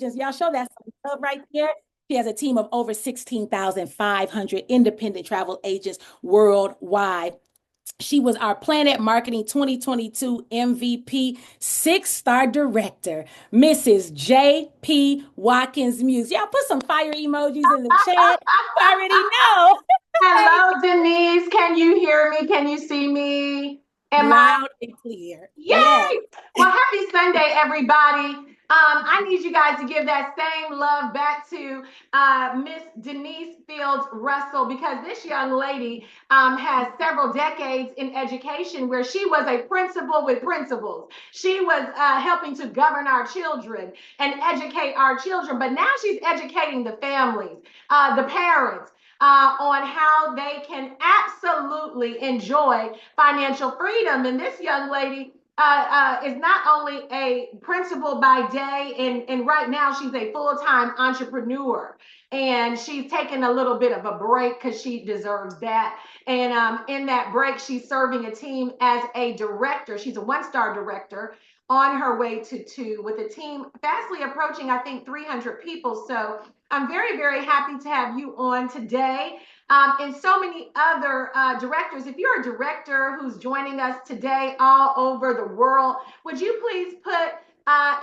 agents. Y'all show that some love right there. She has a team of over 16,500 independent travel agents worldwide. She was our Planet Marketing 2022 MVP, six-star director, Mrs. J.P. Watkins Muse. Y'all put some fire emojis in the chat. You already know. Hello, Denise. Can you hear me? Can you see me? Am I? Loud and clear. Yes. Yay! Well, happy Sunday, everybody. I need you guys to give that same love back to Miss Denise Fields Russell, because this young lady has several decades in education where she was a principal with principals. She was helping to govern our children and educate our children, but now she's educating the families, the parents, on how they can absolutely enjoy financial freedom. And this young lady is not only a principal by day, and right now she's a full-time entrepreneur. And she's taking a little bit of a break because she deserves that. And in that break, she's serving a team as a director. She's a one-star director on her way to two, with a team fastly approaching, I think, 300 people. So I'm very, very happy to have you on today. And so many other directors. If you're a director who's joining us today all over the world, would you please put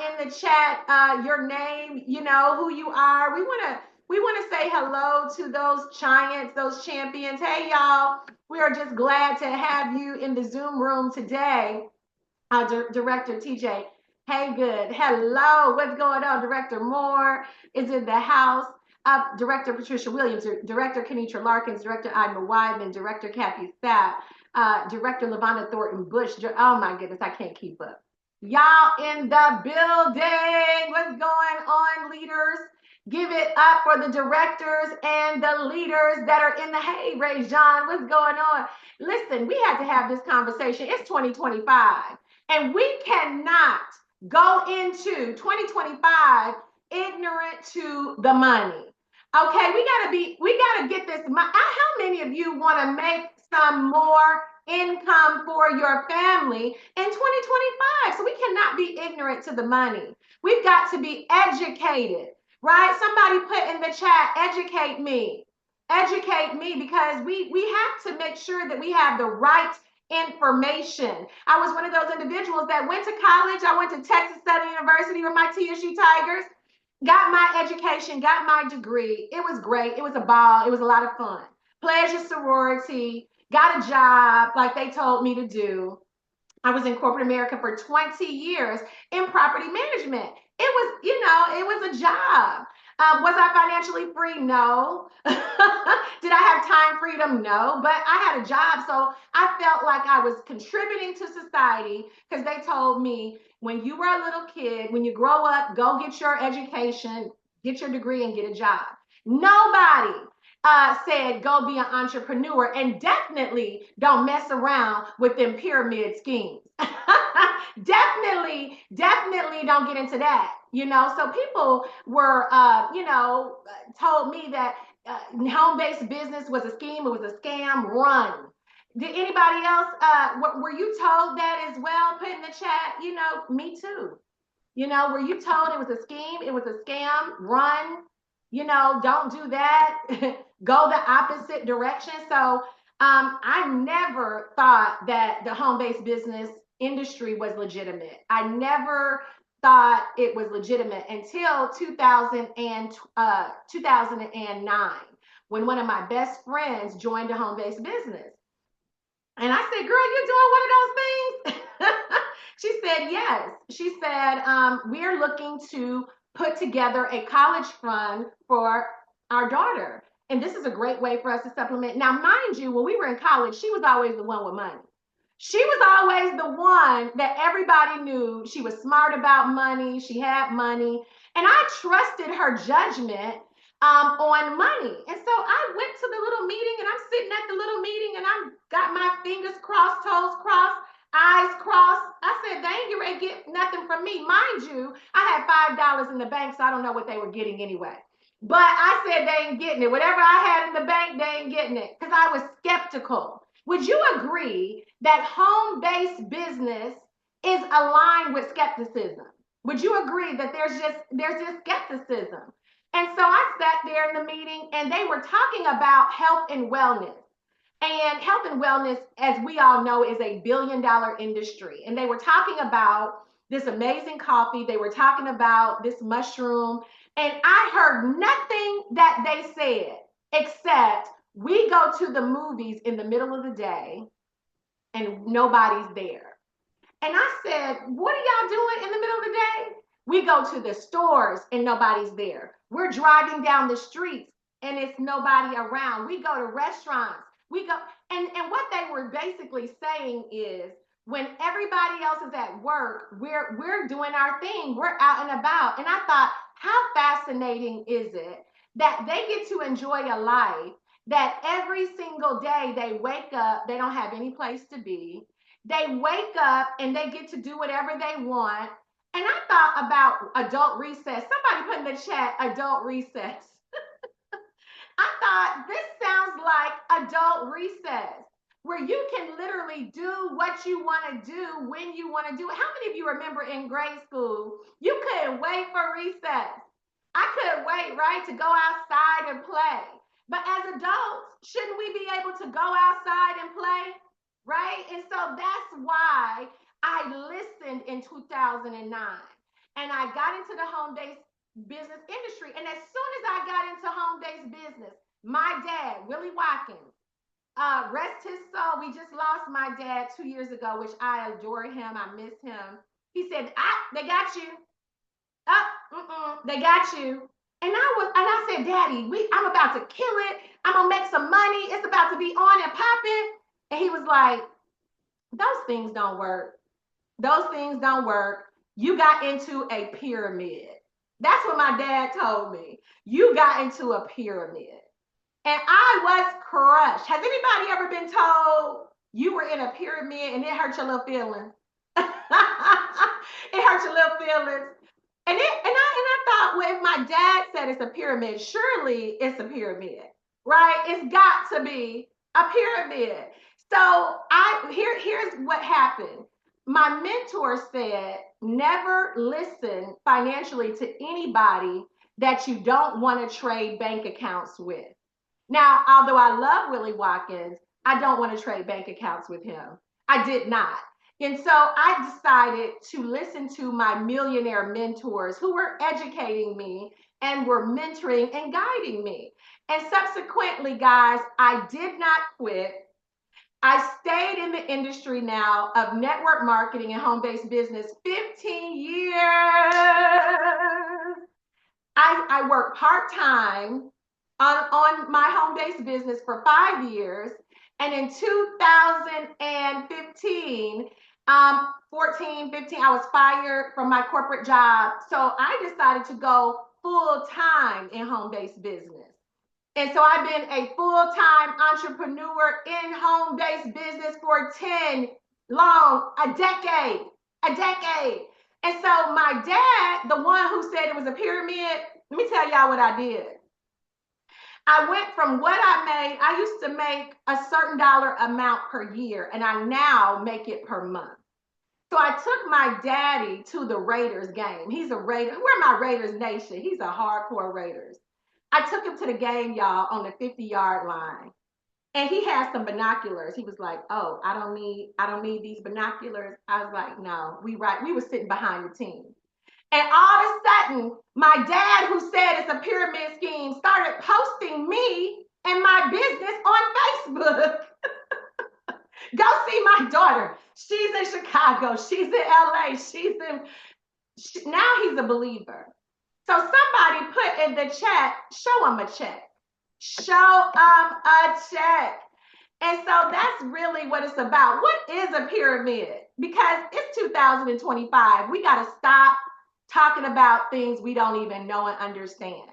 in the chat your name, you know, who you are. We want to say hello to those giants, those champions. Hey, y'all, we are just glad to have you in the Zoom room today. Director TJ, hey, good. Hello, what's going on? Director Moore is in the house. Director Patricia Williams, Director Kenitra Larkins, Director Ida Weidman, Director Kathy Sapp, Director Lavonda Thornton Bush. Oh my goodness, I can't keep up. Y'all in the building. What's going on, leaders? Give it up for the directors and the leaders that are in the hey, Ray John. What's going on? Listen, we had to have this conversation. It's 2025, and we cannot go into 2025 ignorant to the money. Okay, we gotta get this. How many of you want to make some more income for your family in 2025? So we cannot be ignorant to the money. We've got to be educated, right? Somebody put in the chat, educate me. Educate me, because we have to make sure that we have the right information. I was one of those individuals that went to college. I went to Texas Southern University with my TSU Tigers. Got my education, got my degree. It was great. It was a ball. It was a lot of fun. Pledged a sorority, got a job like they told me to do. I was in corporate America for 20 years in property management. It was, it was a job. Was I financially free? No. Did I have time freedom? No. But I had a job, so I felt like I was contributing to society, because they told me, when you were a little kid, when you grow up, go get your education, get your degree, and get a job. Nobody said go be an entrepreneur, and definitely don't mess around with them pyramid schemes. definitely don't get into that. So people were, told me that home-based business was a scheme, it was a scam. Run. Did anybody else, were you told that as well? Put in the chat, me too. Were you told it was a scheme, it was a scam? Run. Don't do that. Go the opposite direction. So I never thought that the home-based business industry was legitimate. I never thought it was legitimate until 2009, when one of my best friends joined a home-based business. And I said, girl, you're doing one of those things? She said, yes. She said, we're looking to put together a college fund for our daughter. And this is a great way for us to supplement. Now, mind you, when we were in college, she was always the one with money. She was always the one that everybody knew. She was smart about money. She had money. And I trusted her judgment on money. And so I went to the little meeting, and I'm sitting at the little meeting, and I got my fingers crossed, toes crossed, eyes crossed. I said, they ain't ready to get nothing from me. Mind you, I had $5 in the bank, so I don't know what they were getting anyway. But I said, they ain't getting it. Whatever I had in the bank, they ain't getting it, because I was skeptical. Would you agree that home-based business is aligned with skepticism? Would you agree that there's just skepticism? And so I sat there in the meeting and they were talking about health and wellness. And health and wellness, as we all know, is a $1 billion industry. And they were talking about this amazing coffee. They were talking about this mushroom. And I heard nothing that they said except we go to the movies in the middle of the day and nobody's there. And I said, what are y'all doing in the middle of the day? We go to the stores and nobody's there. We're driving down the streets and it's nobody around. We go to restaurants. We go, and what they were basically saying is when everybody else is at work, we're doing our thing. We're out and about. And I thought, how fascinating is it that they get to enjoy a life that every single day they wake up, they don't have any place to be. They wake up and they get to do whatever they want. And I thought about adult recess. Somebody put in the chat adult recess. I thought this sounds like adult recess, where you can literally do what you want to do when you want to do it. How many of you remember in grade school, you couldn't wait for recess? I couldn't wait, right, to go outside and play. But as adults, shouldn't we be able to go outside and play? Right? And so that's why I listened in 2009 and I got into the home based business industry. And as soon as I got into home based business, my dad, Willie Watkins, rest his soul, we just lost my dad 2 years ago, which I adore him. I miss him. He said, they got you. They got you. And I said, Daddy, I'm about to kill it. I'm gonna make some money. It's about to be on and popping. And he was like, those things don't work. Those things don't work. You got into a pyramid. That's what my dad told me. You got into a pyramid. And I was crushed. Has anybody ever been told you were in a pyramid and it hurt your little feelings? It hurt your little feelings. And I thought, well, if my dad said it's a pyramid, surely it's a pyramid, right? It's got to be a pyramid. So here's what happened. My mentor said, never listen financially to anybody that you don't want to trade bank accounts with. Now, although I love Willie Watkins, I don't want to trade bank accounts with him. I did not. And so I decided to listen to my millionaire mentors who were educating me and were mentoring and guiding me. And subsequently, guys, I did not quit. I stayed in the industry now of network marketing and home-based business 15 years. I worked part-time on my home-based business for 5 years. And in 2015, 14, 15, I was fired from my corporate job. So I decided to go full-time in home-based business. And so I've been a full-time entrepreneur in home-based business for a decade. And so my dad, the one who said it was a pyramid, let me tell y'all what I did. I went from what I made, I used to make a certain dollar amount per year, and I now make it per month. So I took my daddy to the Raiders game. He's a Raider. Who are my Raiders Nation? He's a hardcore Raiders. I took him to the game, y'all, on the 50-yard line. And he had some binoculars. He was like, oh, I don't need these binoculars. I was like, no, we were sitting behind the team. And all of a sudden, my dad, who said it's a pyramid scheme, started posting me and my business on Facebook. Go see my daughter. She's in Chicago. She's in LA. Now he's a believer. So somebody put in the chat, show him a check. Show him a check. And so that's really what it's about. What is a pyramid? Because it's 2025. We got to stop talking about things we don't even know and understand.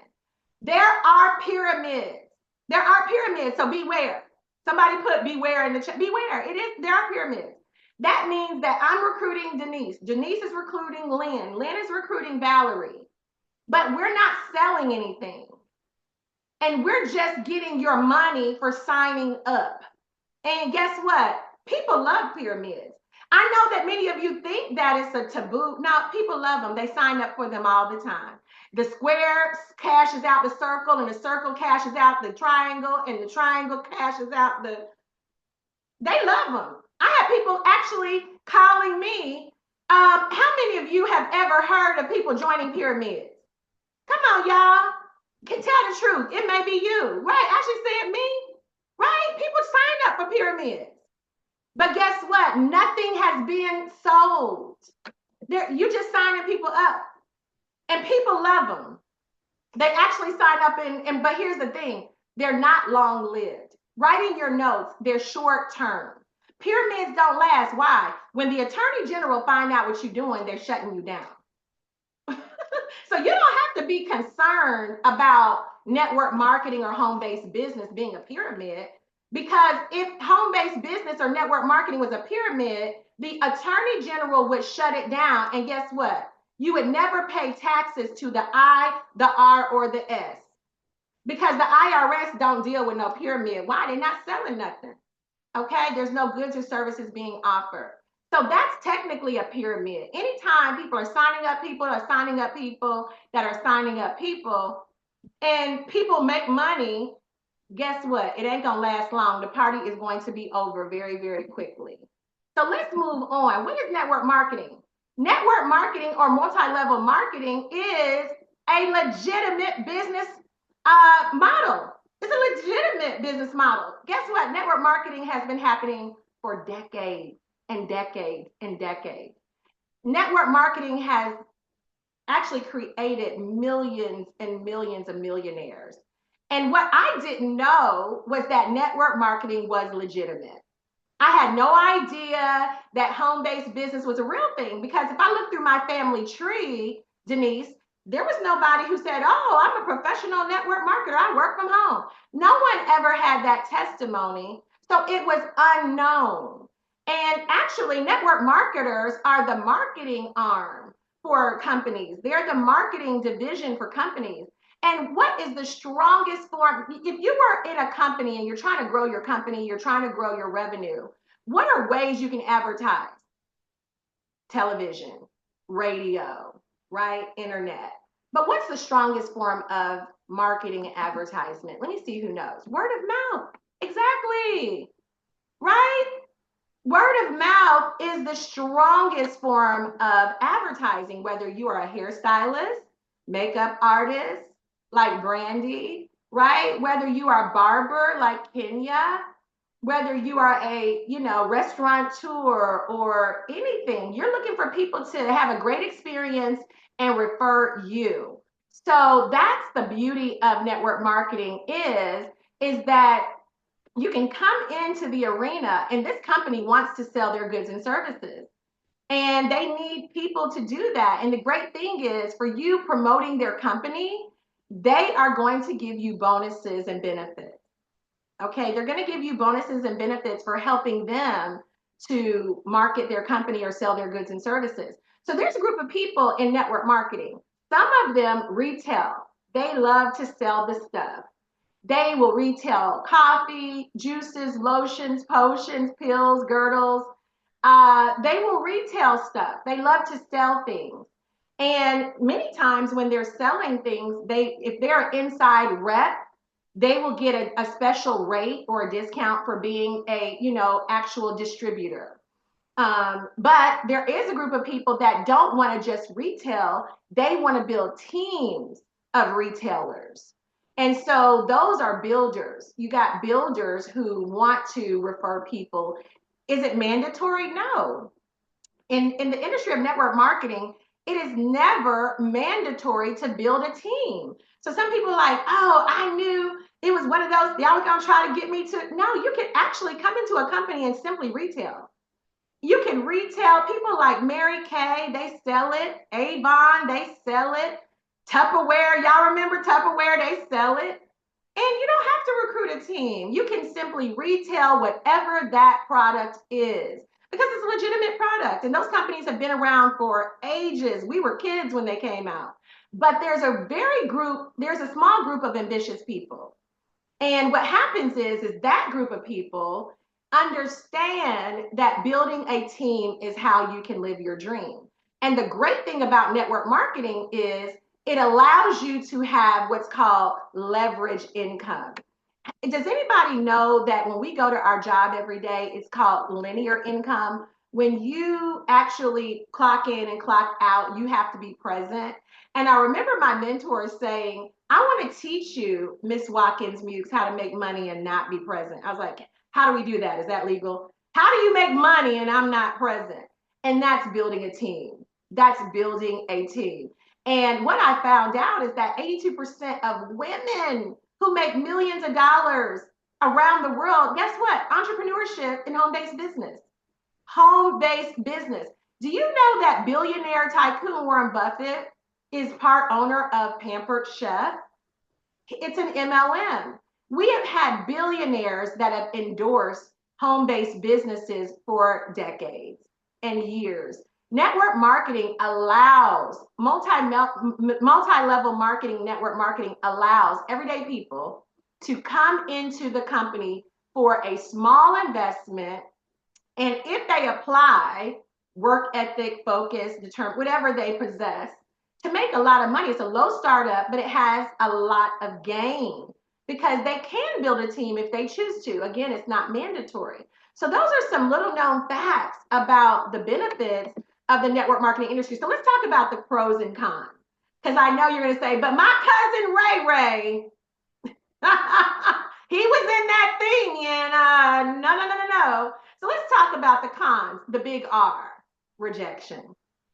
There are pyramids. There are pyramids. So beware. Somebody put beware in the chat. Beware. There are pyramids. That means that I'm recruiting Denise. Denise is recruiting Lynn. Lynn is recruiting Valerie. But we're not selling anything. And we're just getting your money for signing up. And guess what? People love pyramids. I know that many of you think that it's a taboo. No, people love them. They sign up for them all the time. The square cashes out the circle, and the circle cashes out the triangle, and the triangle cashes out the. They love them. I have people actually calling me. How many of you have ever heard of people joining pyramids? Come on, y'all. Can tell the truth. It may be you, right? Actually, said me, right? People sign up for pyramids. But guess what? Nothing has been sold. You just signing people up, and people love them. They actually sign up, but here's the thing: they're not long lived. Write in your notes, they're short term. Pyramids don't last. Why? When the attorney general find out what you're doing, they're shutting you down. So you don't have to be concerned about network marketing or home-based business being a pyramid, because if home-based business or network marketing was a pyramid, the attorney general would shut it down. And guess what? You would never pay taxes to the I, the R, or the S, because the IRS don't deal with no pyramid. Why? They're not selling nothing. Okay, there's no goods or services being offered. So that's technically a pyramid. Anytime people are signing up people are signing up people that are signing up people, and people make money, guess what? It ain't gonna last long. The party is going to be over very, very quickly. So let's move on. What is network marketing? Network marketing or multi-level marketing is a legitimate business model. It's a legitimate business model. Guess what? Network marketing has been happening for decades and decades and decades. Network marketing has actually created millions and millions of millionaires. And what I didn't know was that network marketing was legitimate. I had no idea that home-based business was a real thing, because if I look through my family tree, Denise, there was nobody who said, oh, I'm a professional network marketer. I work from home. No one ever had that testimony. So it was unknown. And actually, network marketers are the marketing arm for companies. They're the marketing division for companies. And what is the strongest form? If you are in a company and you're trying to grow your company, you're trying to grow your revenue, what are ways you can advertise? Television, radio, right? Internet. But what's the strongest form of marketing and advertisement? Let me see who knows. Word of mouth. Exactly. Right? Word of mouth is the strongest form of advertising, whether you are a hairstylist, makeup artist, like Brandy, right? Whether you are a barber like Kenya, whether you are a, restaurateur or anything, you're looking for people to have a great experience and refer you. So that's the beauty of network marketing is that you can come into the arena, and this company wants to sell their goods and services, and they need people to do that. And the great thing is, for you promoting their company, they are going to give you bonuses and benefits. Okay, they're going to give you bonuses and benefits for helping them to market their company or sell their goods and services. So there's a group of people in network marketing. Some of them retail. They love to sell the stuff. They will retail coffee, juices, lotions, potions, pills, girdles. They will retail stuff. They love to sell things. And many times when they're selling things, if they're an inside rep, they will get a special rate or a discount for being a, actual distributor. But there is a group of people that don't want to just retail. They want to build teams of retailers. And so those are builders. You got builders who want to refer people. Is it mandatory? No. In the industry of network marketing, it is never mandatory to build a team. So some people are like, oh, I knew it was one of those, y'all were gonna try to get me to. No, you can actually come into a company and simply retail. You can retail. People like Mary Kay, they sell it. Avon, they sell it. Tupperware, y'all remember Tupperware, they sell it. And you don't have to recruit a team. You can simply retail whatever that product is, because it's a legitimate product. And those companies have been around for ages. We were kids when they came out. But there's a small group of ambitious people. And what happens is that group of people, understand that building a team is how you can live your dream. And the great thing about network marketing is it allows you to have what's called leverage income. Does anybody know that when we go to our job every day, it's called linear income? When you actually clock in and clock out, you have to be present. And I remember my mentor saying, I want to teach you, Miss Watkins Mukes, how to make money and not be present. I was like, how do we do that? Is that legal? How do you make money and I'm not present? And that's building a team. That's building a team. And what I found out is that 82% of women who make millions of dollars around the world, guess what? Entrepreneurship and home-based business. Home-based business. Do you know that billionaire tycoon Warren Buffett is part owner of Pampered Chef? It's an MLM. We have had billionaires that have endorsed home-based businesses for decades and years. Network marketing allows multi-level marketing, network marketing allows everyday people to come into the company for a small investment. And if they apply work ethic, focus, determine whatever they possess, to make a lot of money. It's a low startup, but it has a lot of gain because they can build a team if they choose to. Again, it's not mandatory. So those are some little known facts about the benefits of the network marketing industry. So let's talk about the pros and cons. Because I know you're going to say, but my cousin Ray Ray, he was in that thing and no. So let's talk about the cons, the big R, rejection.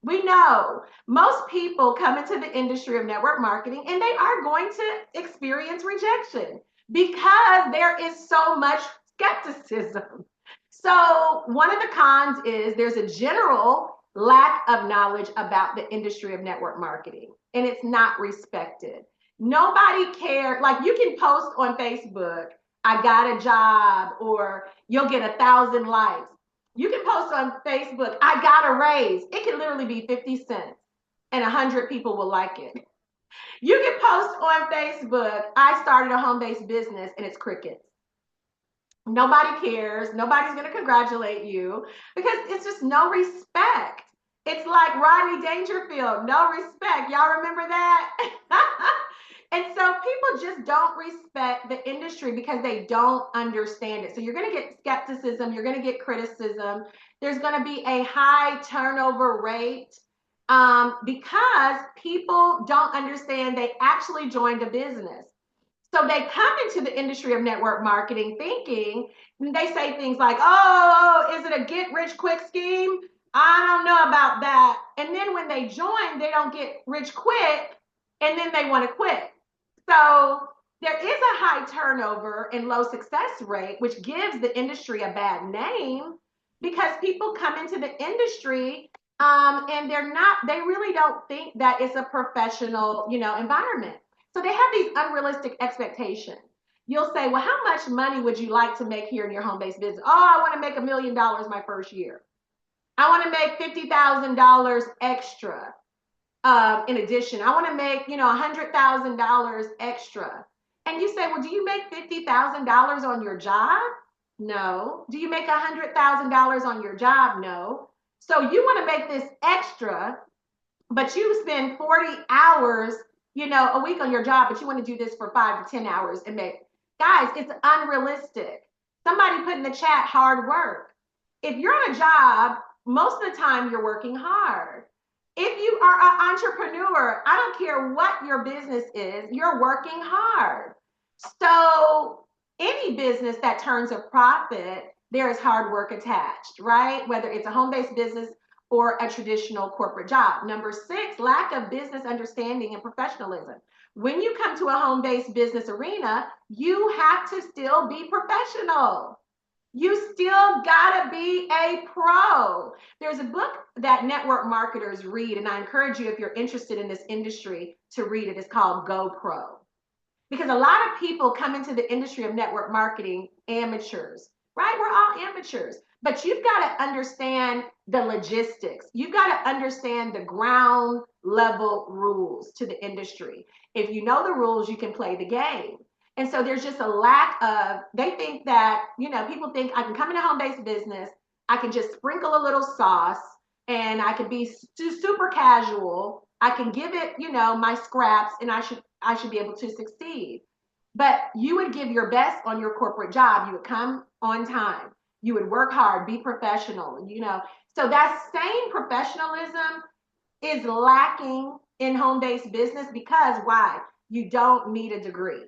We know most people come into the industry of network marketing and they are going to experience rejection because there is so much skepticism. So one of the cons is there's a general lack of knowledge about the industry of network marketing and it's not respected. Nobody cares. Like you can post on Facebook, I got a job, or you'll get 1,000 likes. You can post on Facebook, I got a raise. It can literally be 50 cents and 100 people will like it. You can post on Facebook, I started a home-based business and it's crickets. Nobody cares. Nobody's going to congratulate you because it's just no respect. It's like Rodney Dangerfield, no respect. Y'all remember that? And so people just don't respect the industry because they don't understand it. So you're going to get skepticism, you're going to get criticism. There's going to be a high turnover rate because people don't understand they actually joined a business. So they come into the industry of network marketing thinking, they say things like, oh, is it a get rich quick scheme? I don't know about that. And then when they join, they don't get rich quick and then they want to quit. So there is a high turnover and low success rate, which gives the industry a bad name because people come into the industry and they really don't think that it's a professional, environment. So they have these unrealistic expectations. You'll say, well, how much money would you like to make here in your home-based business? Oh, I want to make $1 million my first year. I want to make $50,000 extra. In addition, I want to make, $100,000 extra. And you say, well, do you make $50,000 on your job? No. Do you make $100,000 on your job? No. So you want to make this extra, but you spend 40 hours, a week on your job, but you want to do this for 5 to 10 hours and make, guys, it's unrealistic. Somebody put in the chat, hard work. If you're on a job, most of the time you're working hard. If you are an entrepreneur, I don't care what your business is, you're working hard. So any business that turns a profit, there is hard work attached, right? Whether it's a home-based business or a traditional corporate job. Number 6, lack of business understanding and professionalism. When you come to a home-based business arena, you have to still be professional. You still gotta be a pro. There's a book that network marketers read, and I encourage you, if you're interested in this industry, to read it. It's called Go Pro. Because a lot of people come into the industry of network marketing amateurs, right? We're all amateurs, but you've got to understand the logistics. You've got to understand the ground level rules to the industry. If you know the rules, you can play the game. And so there's just a lack of, they think that, people think I can come into home-based business, I can just sprinkle a little sauce and I can be super casual. I can give it, my scraps and I should be able to succeed. But you would give your best on your corporate job. You would come on time. You would work hard, be professional. So that same professionalism is lacking in home-based business because why? You don't need a degree.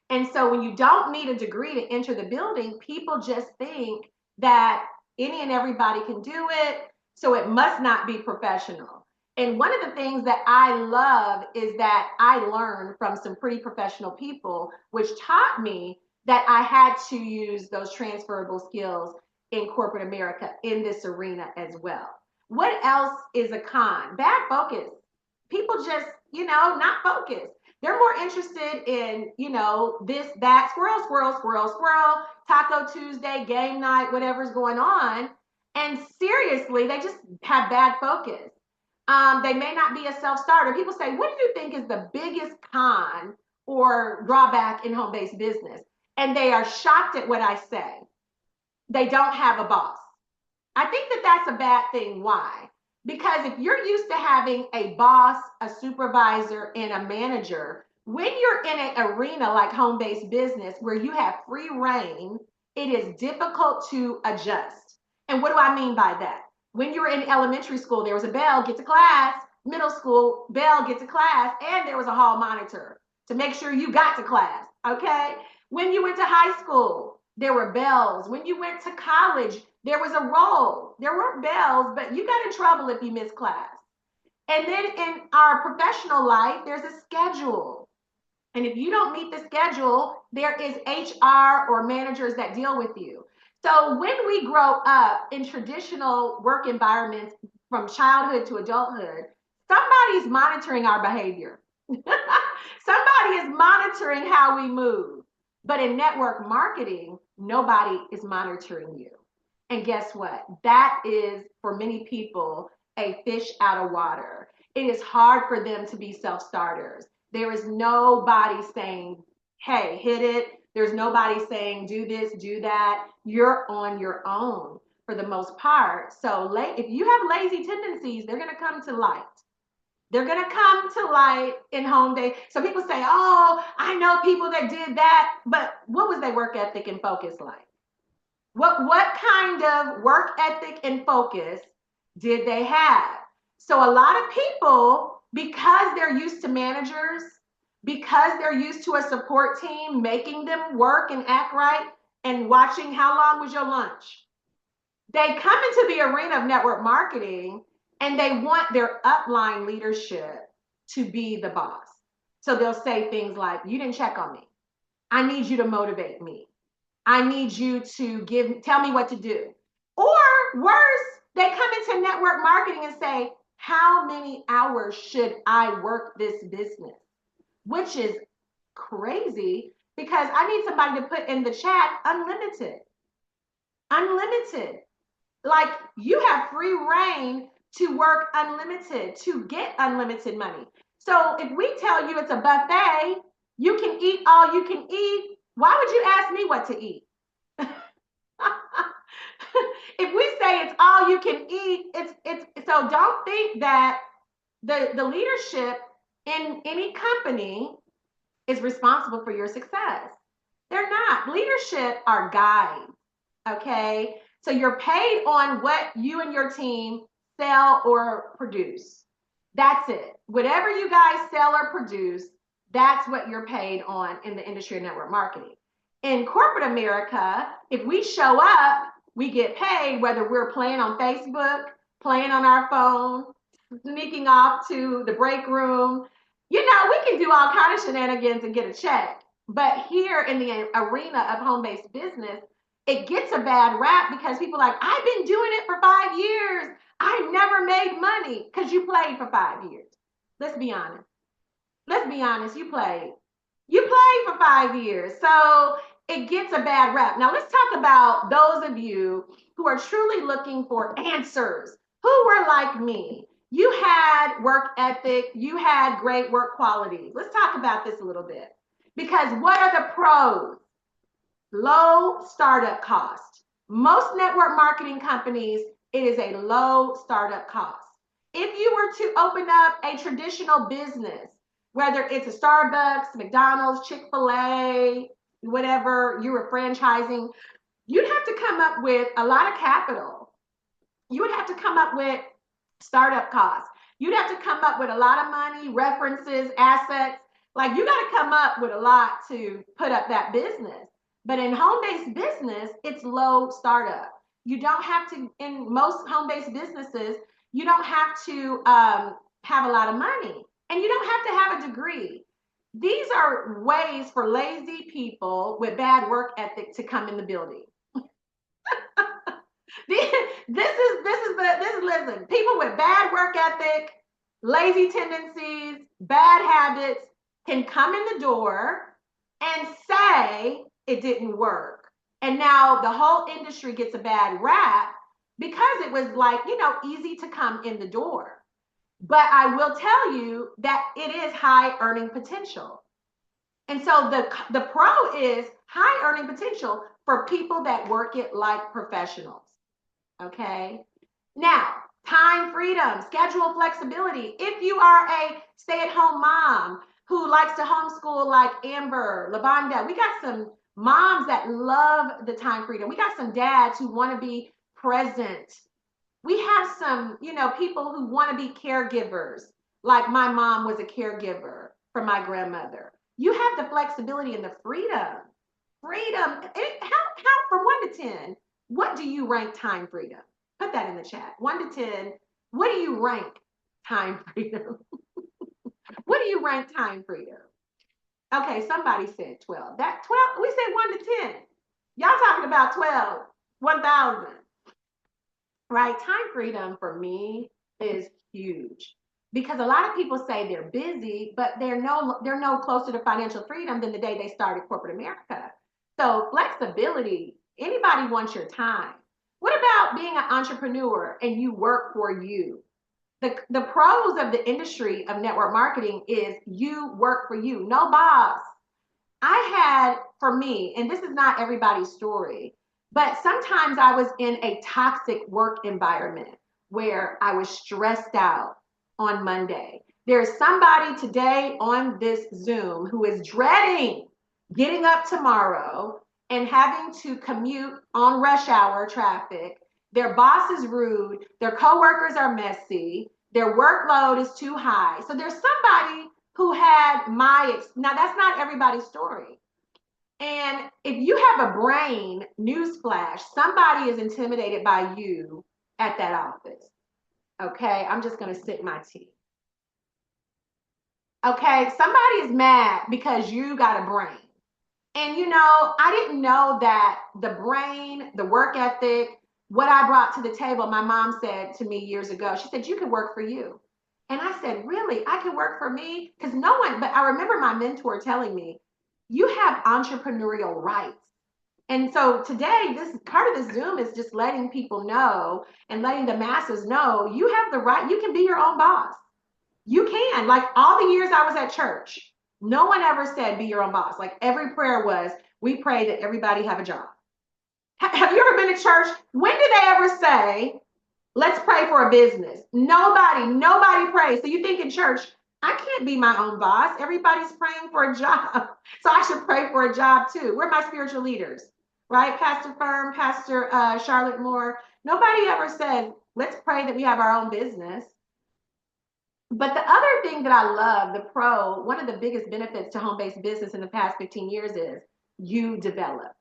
And so when you don't need a degree to enter the building, people just think that any and everybody can do it, so it must not be professional. And one of the things that I love is that I learned from some pretty professional people, which taught me that I had to use those transferable skills in corporate America in this arena as well. What else is a con? Bad focus. People just, not focused. They're more interested in, this, that, squirrel, squirrel, squirrel, squirrel, Taco Tuesday, game night, whatever's going on. And seriously, they just have bad focus. They may not be a self-starter. People say, what do you think is the biggest con or drawback in home-based business? And they are shocked at what I say. They don't have a boss. I think that that's a bad thing. Why? Because if you're used to having a boss, a supervisor, and a manager, when you're in an arena like home-based business where you have free reign, it is difficult to adjust. And what do I mean by that? When you were in elementary school, there was a bell, get to class. Middle school, bell, get to class. And there was a hall monitor to make sure you got to class, okay? When you went to high school, there were bells. When you went to college, there was a roll. There weren't bells, but you got in trouble if you missed class. And then in our professional life, there's a schedule. And if you don't meet the schedule, there is HR or managers that deal with you. So when we grow up in traditional work environments from childhood to adulthood, somebody's monitoring our behavior. Somebody is monitoring how we move. But in network marketing, nobody is monitoring you. And guess what? That is, for many people, a fish out of water. It is hard for them to be self-starters. There is nobody saying, hey, hit it. There's nobody saying, do this, do that. You're on your own for the most part. So if you have lazy tendencies, they're going to come to light. They're going to come to light in home day. So people say, oh, I know people that did that. But what was their work ethic and focus like? What kind of work ethic and focus did they have? So a lot of people, because they're used to managers, because they're used to a support team making them work and act right and watching how long was your lunch, they come into the arena of network marketing and they want their upline leadership to be the boss. So they'll say things like, you didn't check on me. I need you to motivate me. I need you to tell me what to do. Or worse, they come into network marketing and say, how many hours should I work this business? Which is crazy because I need somebody to put in the chat unlimited. Unlimited. Like you have free reign to work unlimited, to get unlimited money. So if we tell you it's a buffet, you can eat all you can eat. Why would you ask me what to eat? If we say it's all you can eat, it's so don't think that the leadership in any company is responsible for your success. They're not. Leadership are guides, okay? So you're paid on what you and your team sell or produce. That's it. Whatever you guys sell or produce, that's what you're paid on in the industry of network marketing. In corporate America, if we show up, we get paid whether we're playing on Facebook, playing on our phone, sneaking off to the break room. We can do all kinds of shenanigans and get a check. But here in the arena of home-based business, it gets a bad rap because people are like, I've been doing it for 5 years. I never made money because you played for 5 years. Let's be honest. Let's be honest. You played. You played for 5 years. So it gets a bad rap. Now let's talk about those of you who are truly looking for answers, who were like me. You had work ethic. You had great work quality. Let's talk about this a little bit. Because what are the pros? Low startup cost. Most network marketing companies, it is a low startup cost. If you were to open up a traditional business, whether it's a Starbucks, McDonald's, Chick-fil-A, whatever you were franchising, you'd have to come up with a lot of capital. You would have to come up with startup costs. You'd have to come up with a lot of money, references, assets. Like you got to come up with a lot to put up that business. But in home-based business, it's low startup. You don't have to, in most home-based businesses, you don't have to have a lot of money and you don't have to have a degree. These are ways for lazy people with bad work ethic to come in the building. Listen, people with bad work ethic, lazy tendencies, bad habits can come in the door and say it didn't work. And now the whole industry gets a bad rap because it was like, easy to come in the door. But I will tell you that it is high earning potential. And so the pro is high earning potential for people that work it like professionals. Okay. Now, time freedom, schedule flexibility. If you are a stay-at-home mom who likes to homeschool like Amber, Lavonda, we got some moms that love the time freedom. We got some dads who want to be present. We have some, people who want to be caregivers, like my mom was a caregiver for my grandmother. You have the flexibility and the freedom. Freedom. How from 1 to 10, what do you rank time freedom? Put that in the chat. 1 to 10, what do you rank time freedom? What do you rank time freedom? Okay, somebody said 12. That 12, we said 1 to 10. Y'all talking about 12, 1,000. Right? Time freedom for me is huge because a lot of people say they're busy, but they're no closer to financial freedom than the day they started corporate America. So flexibility, anybody wants your time. What about being an entrepreneur and you work for you? The pros of the industry of network marketing is you work for you, no boss. I had, for me, and this is not everybody's story, but sometimes I was in a toxic work environment where I was stressed out on Monday. There's somebody today on this Zoom who is dreading getting up tomorrow and having to commute on rush hour traffic. Their boss is rude, their coworkers are messy, their workload is too high. So there's somebody who had now that's not everybody's story. And if you have a brain, newsflash, somebody is intimidated by you at that office. Okay, I'm just going to sip my tea. Okay, somebody is mad because you got a brain. And I didn't know that the brain, the work ethic, what I brought to the table, my mom said to me years ago, she said, you can work for you. And I said, really? I can work for me? Because but I remember my mentor telling me, you have entrepreneurial rights. And so today, this part of the Zoom is just letting people know and letting the masses know you have the right, you can be your own boss. You can. Like all the years I was at church, no one ever said be your own boss. Like every prayer was, we pray that everybody have a job. Have you ever been to church? When did they ever say, let's pray for a business? Nobody prays. So you think in church, I can't be my own boss. Everybody's praying for a job. So I should pray for a job too. We're my spiritual leaders, right? Pastor Firm, Pastor Charlotte Moore. Nobody ever said, let's pray that we have our own business. But the other thing that I love, the one of the biggest benefits to home-based business in the past 15 years is you develop.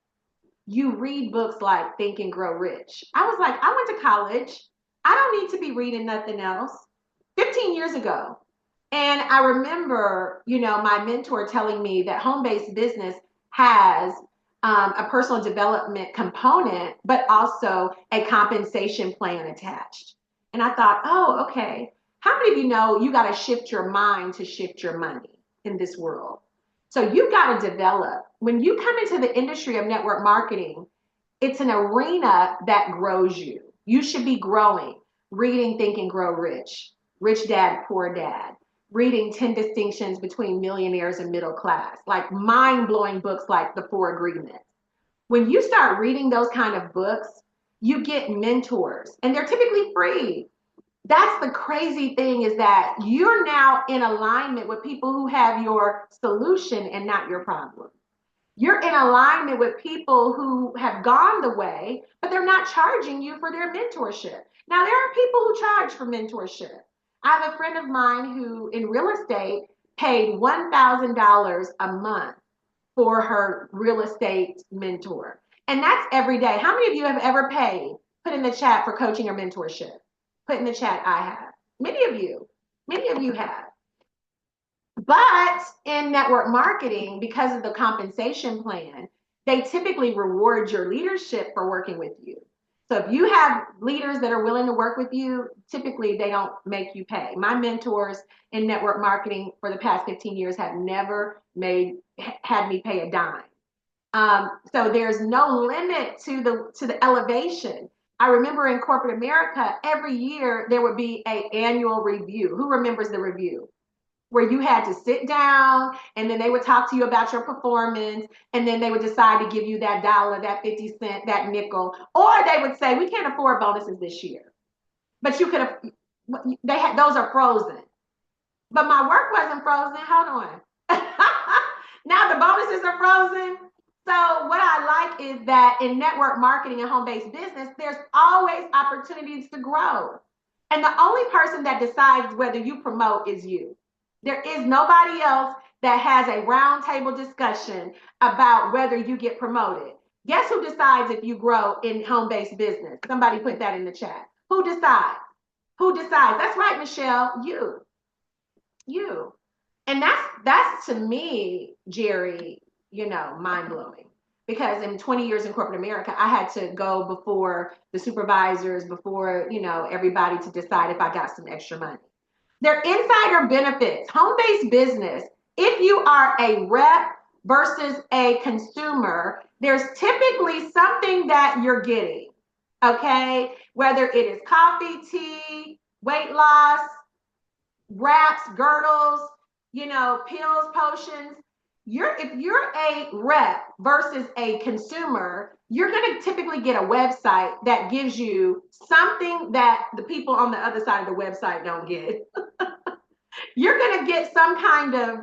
You read books like Think and Grow Rich. I was like, I went to college. I don't need to be reading nothing else. 15 years ago. And I remember, my mentor telling me that home-based business has a personal development component, but also a compensation plan attached. And I thought, oh, okay. How many of you know you got to shift your mind to shift your money in this world? So you got to develop. When you come into the industry of network marketing, it's an arena that grows you. You should be growing, reading, Think and Grow Rich, Rich Dad, Poor Dad. reading 10 Distinctions Between Millionaires and Middle Class, like mind-blowing books like The Four Agreements. When you start reading those kind of books, you get mentors and they're typically free. That's the crazy thing, is that you're now in alignment with people who have your solution and not your problem. You're in alignment with people who have gone the way, but they're not charging you for their mentorship. Now, there are people who charge for mentorship. I have a friend of mine who, in real estate, paid $1,000 a month for her real estate mentor. And that's every day. How many of you have ever paid? Put in the chat for coaching or mentorship. Put in the chat, I have. Many of you have. But in network marketing, because of the compensation plan, they typically reward your leadership for working with you. So if you have leaders that are willing to work with you, typically they don't make you pay. My mentors in network marketing for the past 15 years have never had me pay a dime. So there's no limit to the elevation. I remember in corporate America, every year there would be an annual review. Who remembers the review? Where you had to sit down and then they would talk to you about your performance, and then they would decide to give you that dollar, that 50 cent, that nickel, or they would say, we can't afford bonuses this year. But you could have, those are frozen. But my work wasn't frozen. Hold on. Now the bonuses are frozen. So what I like is that in network marketing and home-based business, there's always opportunities to grow. And the only person that decides whether you promote is you. There is nobody else that has a roundtable discussion about whether you get promoted. Guess who decides if you grow in home-based business? Somebody put that in the chat. Who decides? Who decides? That's right, Michelle, you. And that's to me, Jerry, mind-blowing. Because in 20 years in corporate America, I had to go before the supervisors, before, everybody, to decide if I got some extra money. They're insider benefits. Home-based business, if you are a rep versus a consumer, there's typically something that you're getting, okay? Whether it is coffee, tea, weight loss, wraps, girdles, pills, potions. If you're a rep versus a consumer, you're going to typically get a website that gives you something that the people on the other side of the website don't get. You're going to get some kind of,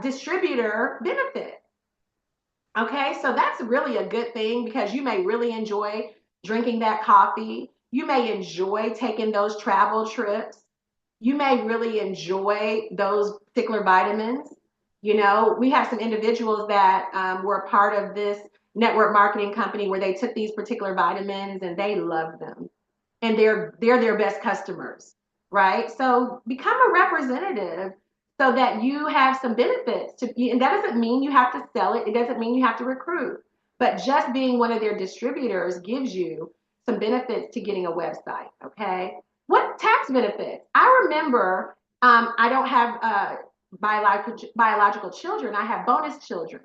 distributor benefit. Okay, so that's really a good thing, because you may really enjoy drinking that coffee. You may enjoy taking those travel trips. You may really enjoy those particular vitamins. We have some individuals that were part of this network marketing company where they took these particular vitamins and they love them. And they're their best customers, right? So become a representative so that you have some benefits. And that doesn't mean you have to sell it. It doesn't mean you have to recruit. But just being one of their distributors gives you some benefits to getting a website, okay? What tax benefits? I remember, I don't have biological children. I have bonus children.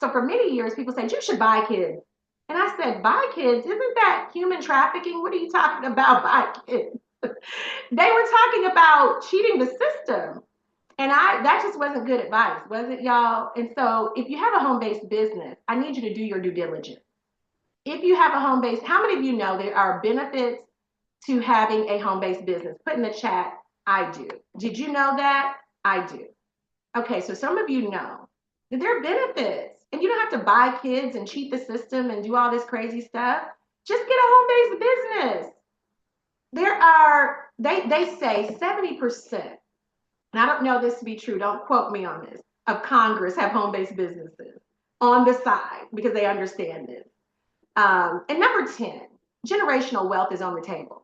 So for many years, people said, you should buy kids. And I said, buy kids? Isn't that human trafficking? What are you talking about, buy kids? They were talking about cheating the system. And that just wasn't good advice, was it, y'all? And so if you have a home-based business, I need you to do your due diligence. If you have a home-based, how many of you know there are benefits to having a home-based business? Put in the chat, I do. Did you know that? I do. Okay, so some of you know that there are benefits, and you don't have to buy kids and cheat the system and do all this crazy stuff. Just get a home-based business. They say 70%, and I don't know this to be true, don't quote me on this, of Congress have home-based businesses on the side because they understand this. And number 10, generational wealth is on the table.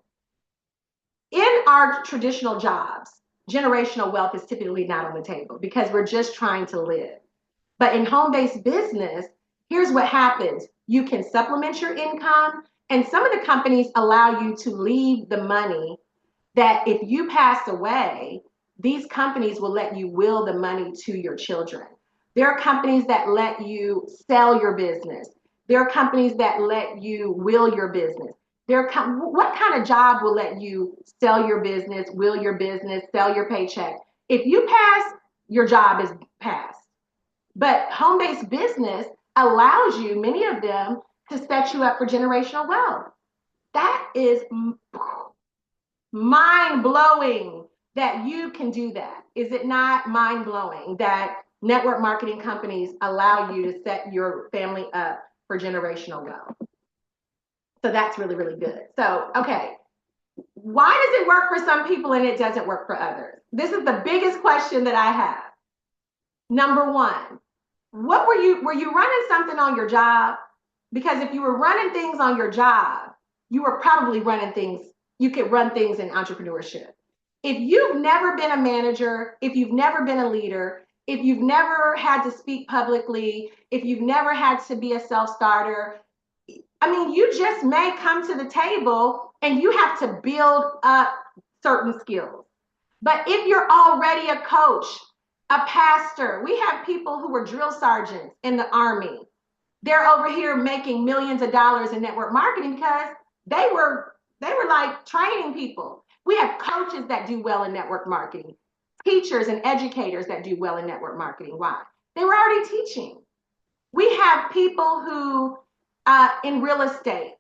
In our traditional jobs, generational wealth is typically not on the table because we're just trying to live. But in home-based business, here's what happens. You can supplement your income, and some of the companies allow you to leave the money that if you pass away, these companies will let you will the money to your children. There are companies that let you sell your business. There are companies that let you will your business. What kind of job will let you sell your business, will your business, sell your paycheck? If you pass, your job is passed. But home-based business allows you, many of them, to set you up for generational wealth. That is mind-blowing that you can do that. Is it not mind-blowing that network marketing companies allow you to set your family up for generational wealth? So that's really, really good. So, okay, why does it work for some people and it doesn't work for others? This is the biggest question that I have. Number one, were you running something on your job? Because if you were running things on your job, you were probably running things, you could run things in entrepreneurship. If you've never been a manager, if you've never been a leader, if you've never had to speak publicly, if you've never had to be a self-starter, I mean, you just may come to the table and you have to build up certain skills. But if you're already a coach, a pastor, we have people who were drill sergeants in the Army. They're over here making millions of dollars in network marketing because they were like training people. We have coaches that do well in network marketing, teachers and educators that do well in network marketing. Why? They were already teaching. We have people who in real estate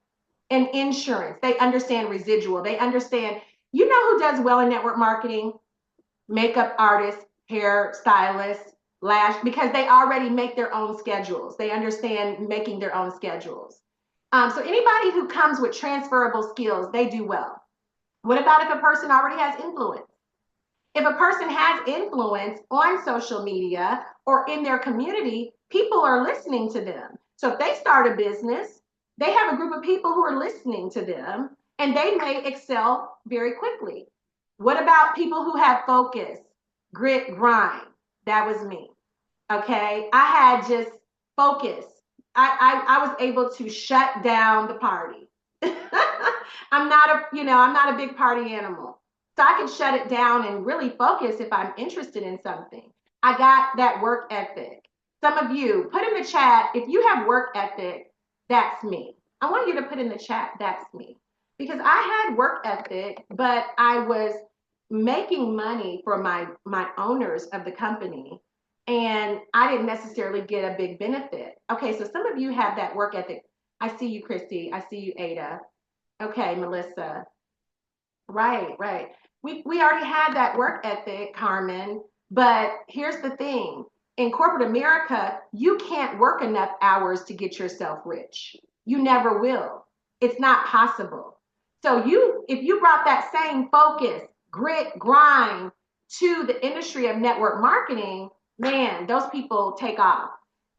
and insurance, they understand residual. They understand, you know who does well in network marketing? Makeup artists, hair stylists, lash, because they already make their own schedules. They understand making their own schedules. So anybody who comes with transferable skills, they do well. What about if a person already has influence? If a person has influence on social media or in their community, people are listening to them. So if they start a business, they have a group of people who are listening to them and they may excel very quickly. What about people who have focus, grit, grind? That was me. Okay. I had just focus. I was able to shut down the party. I'm not a big party animal. So I can shut it down and really focus if I'm interested in something. I got that work ethic. Some of you put in the chat, if you have work ethic, that's me. I want you to put in the chat, that's me. Because I had work ethic, but I was making money for my owners of the company. And I didn't necessarily get a big benefit. Okay, so some of you have that work ethic. I see you, Christy. I see you, Ada. Okay, Melissa. Right, right. We already had that work ethic, Carmen. But here's the thing. In corporate America, you can't work enough hours to get yourself rich. You never will. It's not possible. So if you brought that same focus, grit, grind to the industry of network marketing, man, those people take off.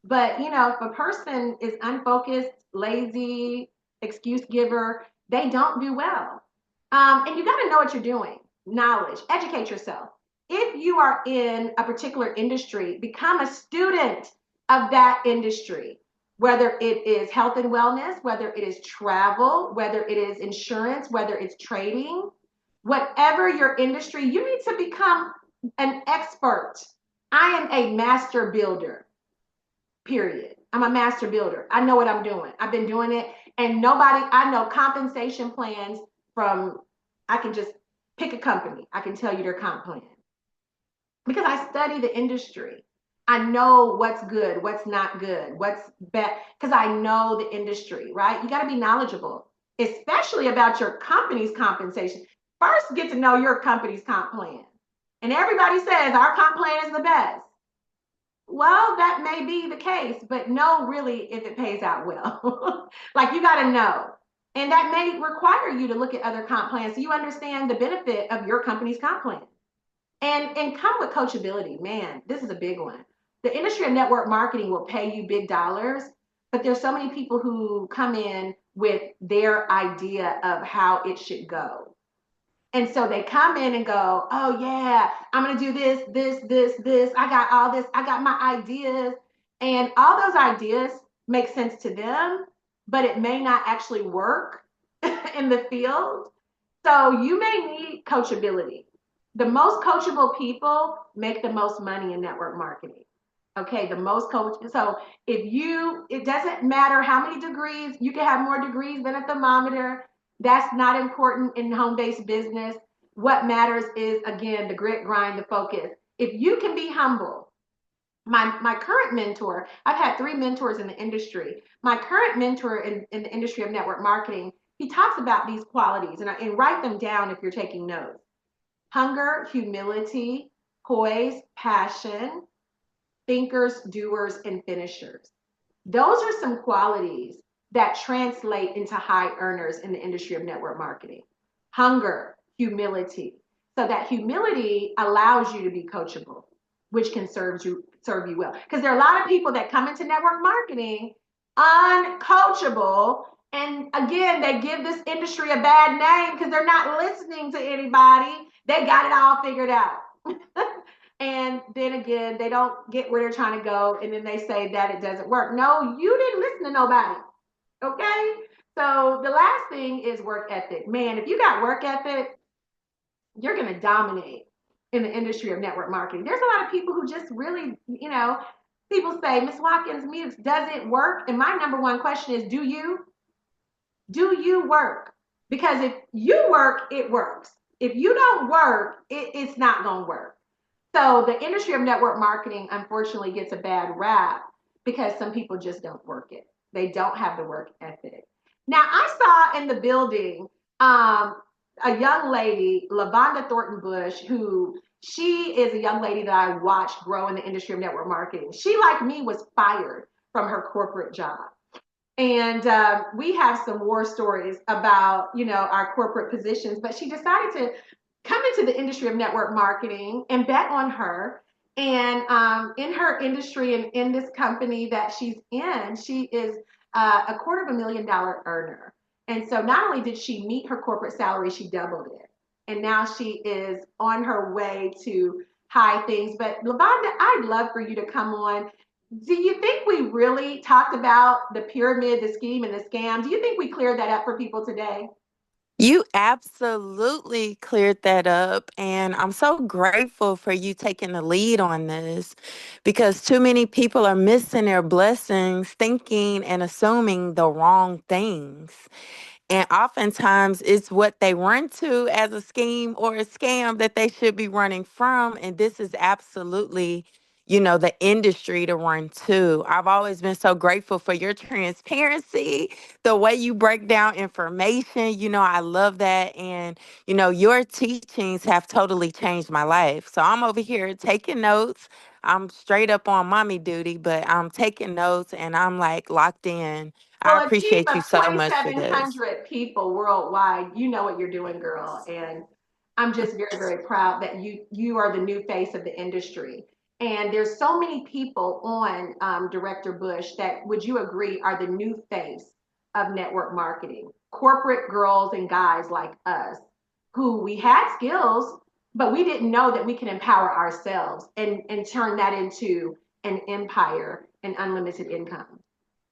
But if a person is unfocused, lazy, excuse giver, they don't do well. And you got to know what you're doing. Knowledge, educate yourself. If you are in a particular industry, become a student of that industry, whether it is health and wellness, whether it is travel, whether it is insurance, whether it's trading, whatever your industry, you need to become an expert. I am a master builder, period. I'm a master builder. I know what I'm doing. I've been doing it. And I know compensation plans I can just pick a company. I can tell you their comp plan. Because I study the industry. I know what's good, what's not good, what's bad, because I know the industry, right? You got to be knowledgeable, especially about your company's compensation. First, get to know your company's comp plan. And everybody says our comp plan is the best. Well, that may be the case, but know really if it pays out well. Like you got to know. And that may require you to look at other comp plans so you understand the benefit of your company's comp plan. And come with coachability. Man, this is a big one. The industry of network marketing will pay you big dollars, but there's so many people who come in with their idea of how it should go. And so they come in and go, oh yeah, I'm going to do this. I got all this. I got my ideas. And all those ideas make sense to them, but it may not actually work in the field. So you may need coachability. The most coachable people make the most money in network marketing. Okay, the most coach. So it doesn't matter how many degrees, you can have more degrees than a thermometer. That's not important in home-based business. What matters is, again, the grit, grind, the focus. If you can be humble, my current mentor, I've had three mentors in the industry. My current mentor in the industry of network marketing, he talks about these qualities, and write them down if you're taking notes: hunger, humility, poise, passion, thinkers, doers, and finishers. Those are some qualities that translate into high earners in the industry of network marketing. Hunger, humility. So that humility allows you to be coachable, which can serve you well. Because there are a lot of people that come into network marketing uncoachable. And again, they give this industry a bad name because they're not listening to anybody. They got it all figured out. And then again, they don't get where they're trying to go. And then they say that it doesn't work. No, you didn't listen to nobody. Okay. So the last thing is work ethic. Man, if you got work ethic, you're going to dominate in the industry of network marketing. There's a lot of people who just really, people say, Miss Watkins, Muse, does it work? And my number one question is, do you? Do you work? Because if you work, it works. If you don't work, it's not going to work. So the industry of network marketing, unfortunately, gets a bad rap because some people just don't work it. They don't have the work ethic. Now, I saw in the building a young lady, Lavonda Thornton Bush, who she is a young lady that I watched grow in the industry of network marketing. She, like me, was fired from her corporate job. And we have some war stories about, our corporate positions, but she decided to come into the industry of network marketing and bet on her. And in her industry and in this company that she's in, she is $250,000 earner. And so not only did she meet her corporate salary, she doubled it. And now she is on her way to high things. But Lavonda, I'd love for you to come on. Do you think we really talked about the pyramid, the scheme, and the scam? Do you think we cleared that up for people today? You absolutely cleared that up. And I'm so grateful for you taking the lead on this because too many people are missing their blessings, thinking and assuming the wrong things. And oftentimes it's what they run to as a scheme or a scam that they should be running from. And this is absolutely, the industry to run to. I've always been so grateful for your transparency, the way you break down information. I love that. And, your teachings have totally changed my life. So I'm over here taking notes. I'm straight up on mommy duty, but I'm taking notes and I'm like locked in. I Well, a team appreciate you of so much for this. 2,700 people worldwide, you know what you're doing, girl. And I'm just very, very proud that you are the new face of the industry. And there's so many people on Director Bush that, would you agree, are the new face of network marketing? Corporate girls and guys like us who we had skills, but we didn't know that we can empower ourselves and turn that into an empire and unlimited income.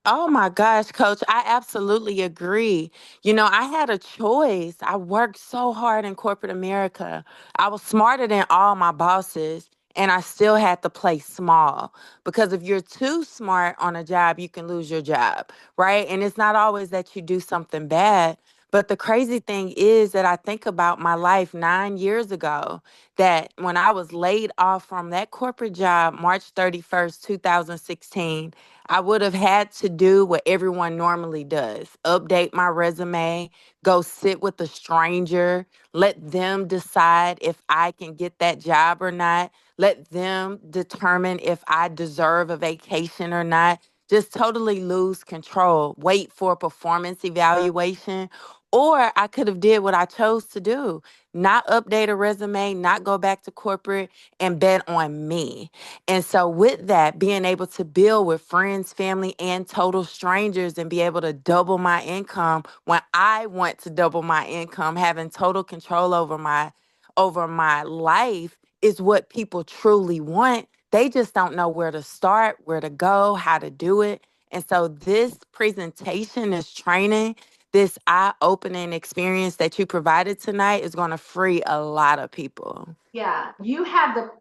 Oh my gosh, coach, I absolutely agree. I had a choice. I worked so hard in corporate America. I was smarter than all my bosses, and I still had to play small because if you're too smart on a job, you can lose your job, right? And it's not always that you do something bad. But the crazy thing is that I think about my life 9 years ago, that when I was laid off from that corporate job, March 31st, 2016. I would have had to do what everyone normally does: update my resume, go sit with a stranger, let them decide if I can get that job or not, let them determine if I deserve a vacation or not. Just totally lose control, wait for a performance evaluation. Or I could have did what I chose to do: not update a resume, not go back to corporate, and bet on me. And so, with that, being able to build with friends, family, and total strangers and be able to double my income when I want to double my income, having total control over my life is what people truly want. They just don't know where to start, where to go, how to do it. And so, this presentation, this training, this eye opening experience that you provided tonight is going to free a lot of people. Yeah,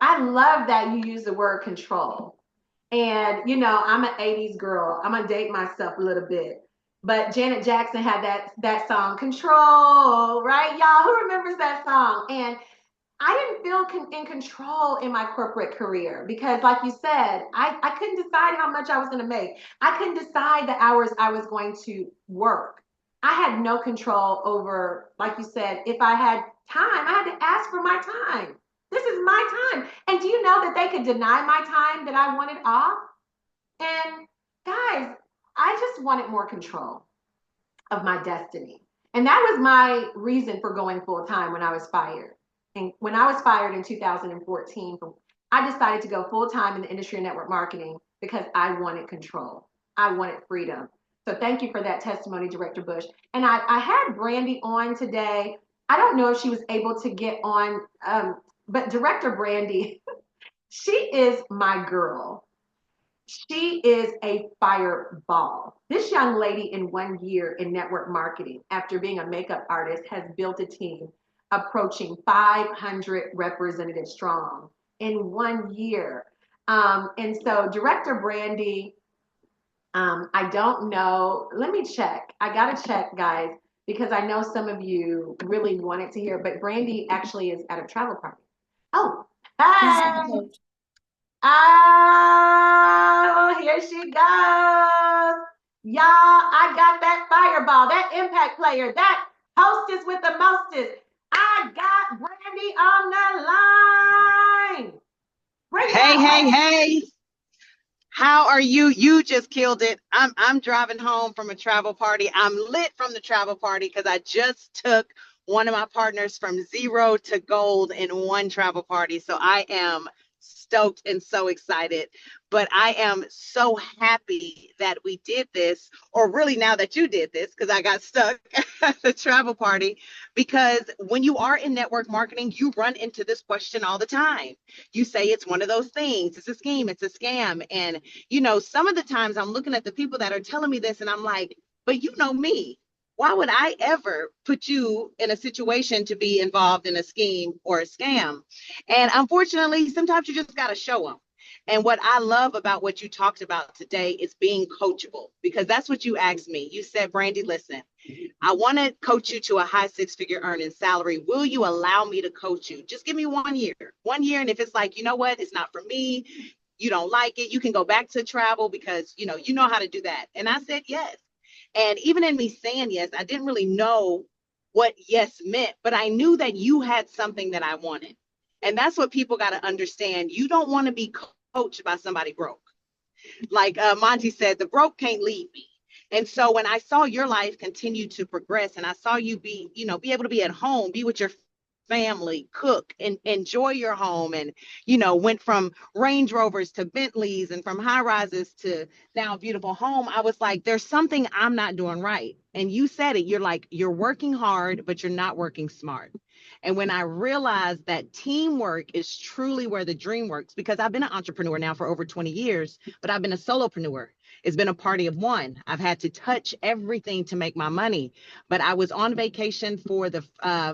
I love that you use the word control. And, I'm an 80s girl. I'm going to date myself a little bit. But Janet Jackson had that song Control, right? Y'all, who remembers that song? And I didn't feel in control in my corporate career because, like you said, I couldn't decide how much I was going to make. I couldn't decide the hours I was going to work. I had no control over, like you said, if I had time, I had to ask for my time. This is my time. And do you know that they could deny my time that I wanted off? And guys, I just wanted more control of my destiny. And that was my reason for going full time when I was fired. And when I was fired in 2014, I decided to go full time in the industry of network marketing because I wanted control. I wanted freedom. So thank you for that testimony, Director Bush. And I had Brandy on today. I don't know if she was able to get on, but Director Brandy, she is my girl. She is a fireball. This young lady in 1 year in network marketing, after being a makeup artist, has built a team approaching 500 representatives strong in 1 year. And so, Director Brandy, I don't know. Let me check. I got to check, guys, because I know some of you really wanted to hear, but Brandy actually is at a travel party. Oh, She's hey. Oh, here she goes. Y'all, I got that fireball, that impact player, that hostess with the mostest. I got Brandy on the line. Bring it Hey, on. hey, hey. How are you? You just killed it. I'm driving home from a travel party. I'm lit from the travel party because I just took one of my partners from zero to gold in one travel party. So I am stoked and so excited. But I am so happy that we did this, or really now that you did this, because I got stuck at the travel party. Because when you are in network marketing, you run into this question all the time. You say it's one of those things, it's a scheme, it's a scam. And some of the times I'm looking at the people that are telling me this and I'm like, but you know me. Why would I ever put you in a situation to be involved in a scheme or a scam? And unfortunately, sometimes you just got to show them. And what I love about what you talked about today is being coachable, because that's what you asked me. You said, Brandy, listen, I want to coach you to a high six-figure earning salary. Will you allow me to coach you? Just give me 1 year. 1 year. And if it's like, you know what, it's not for me, you don't like it, you can go back to travel because you know how to do that. And I said yes. And even in me saying yes, I didn't really know what yes meant, but I knew that you had something that I wanted. And that's what people got to understand. You don't want to be coached by somebody broke. Like Monty said, the broke can't lead me. And so when I saw your life continue to progress and I saw you be able to be at home, be with your family, cook and enjoy your home, and went from Range Rovers to Bentleys and from high rises to now a beautiful home, I was like, there's something I'm not doing right. And you said it, you're like, you're working hard but you're not working smart. And when I realized that teamwork is truly where the dream works, because I've been an entrepreneur now for over 20 years, but I've been a solopreneur. It's been a party of one. I've had to touch everything to make my money. But I was on vacation for the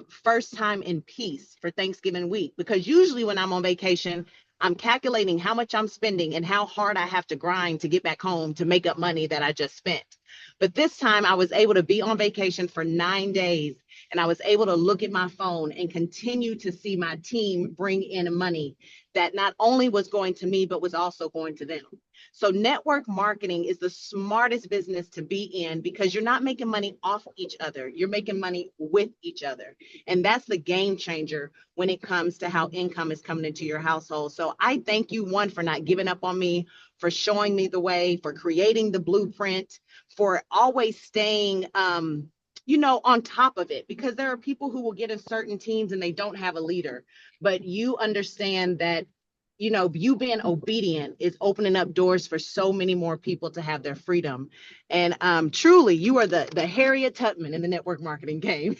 first time in peace for Thanksgiving week, because usually when I'm on vacation, I'm calculating how much I'm spending and how hard I have to grind to get back home to make up money that I just spent. But this time I was able to be on vacation for 9 days, and I was able to look at my phone and continue to see my team bring in money that not only was going to me, but was also going to them. So network marketing is the smartest business to be in, because you're not making money off each other. You're making money with each other. And that's the game changer when it comes to how income is coming into your household. So I thank you, one, for not giving up on me, for showing me the way, for creating the blueprint, for always staying on top of it, because there are people who will get in certain teams and they don't have a leader, but you understand that you being obedient is opening up doors for so many more people to have their freedom. And truly, you are the Harriet Tubman in the network marketing game.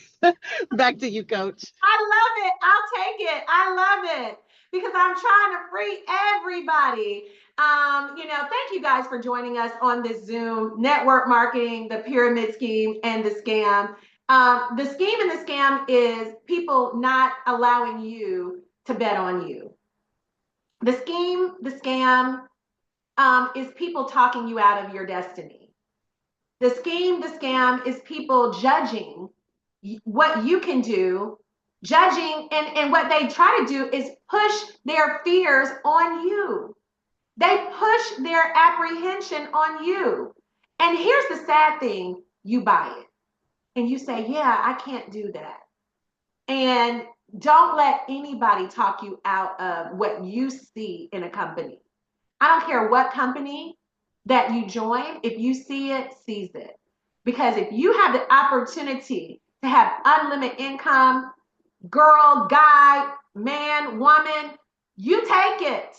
Back to you, Coach. I love it. I'll take it. I love it because I'm trying to free everybody. Thank you guys for joining us on this Zoom. Network marketing, the pyramid scheme, and the scam. The scheme and the scam is people not allowing you to bet on you. The scheme, the scam, is people talking you out of your destiny. The scheme, the scam is people judging what you can do, judging, and what they try to do is push their fears on you. They push their apprehension on you. And here's the sad thing, you buy it and you say, yeah, I can't do that. And don't let anybody talk you out of what you see in a company. I don't care what company that you join, if you see it, seize it. Because if you have the opportunity to have unlimited income, girl, guy, man, woman, you take it.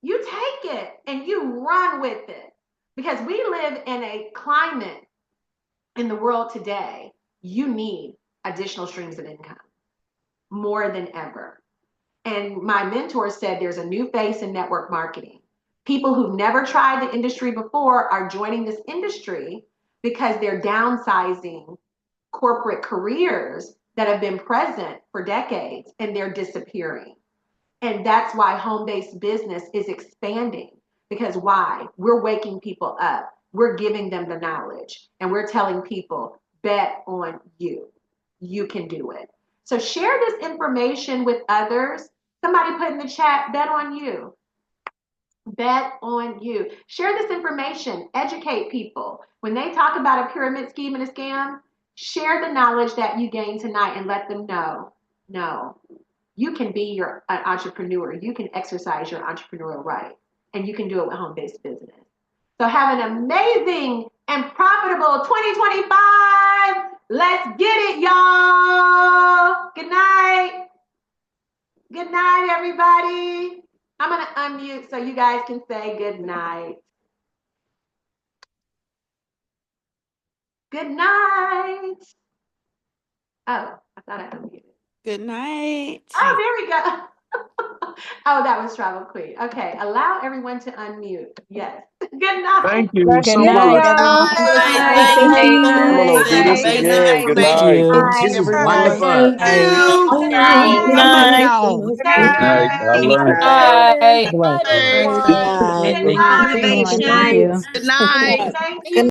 You take it and you run with it. Because we live in a climate in the world today, you need additional streams of income more than ever. And my mentor said there's a new face in network marketing. People who've never tried the industry before are joining this industry because they're downsizing corporate careers that have been present for decades and they're disappearing. And that's why home-based business is expanding. Because why? We're waking people up. We're giving them the knowledge and we're telling people, bet on you. You can do it. So share this information with others. Somebody put in the chat, bet on you. Bet on you. Share this information. Educate people. When they talk about a pyramid scheme and a scam, share the knowledge that you gained tonight and let them know, no, you can be an entrepreneur. You can exercise your entrepreneurial right. And you can do it with home-based business. So have an amazing and profitable 2025. Let's get it, y'all. Good night. Good night, everybody. I'm going to unmute so you guys can say good night. Good night. Oh, I thought I unmuted. Good night. Oh, there we go. Oh, that was Travel Queen. Okay, allow everyone to unmute. Yes. Good night. Thank you Good so night, much. everyone. Thank I'm you. gonna do this Amazing, again. Good Thank night. amazing. you. This is Everyone. wonderful. Good Good night. night. Y'all. Good night. I Good learned. night. Good night, Good everyone. night. Good Good night. night. Good night. Thank you. Good night. Thank Good you.